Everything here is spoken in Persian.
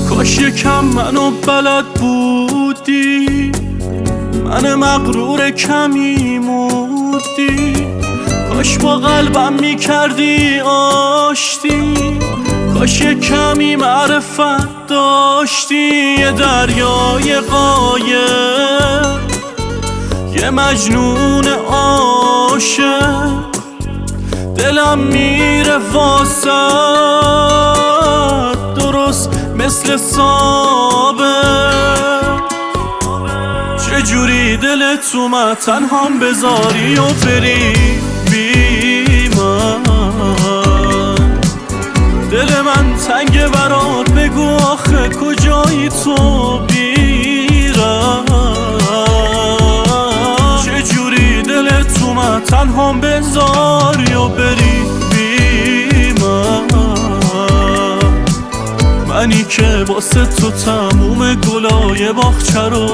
کاش یکم منو بلد بودی، من مغرور کمی مودی. کاش با قلبم میکردی آشتی، کاش یه کمی معرفت داشتی. یه دریای قایق، یه مجنون عاشق، دلم میره واسه درست مثل سابق. چجوری دلت اومد تنهام بذاری و بری بی من؟ دل من تنگه برات، بگو آخه کجایی تو بیرم؟ چجوری دلت اومد تنهام بذاری و بری بی من؟ منی که واسه تو تموم گلای باغچه رو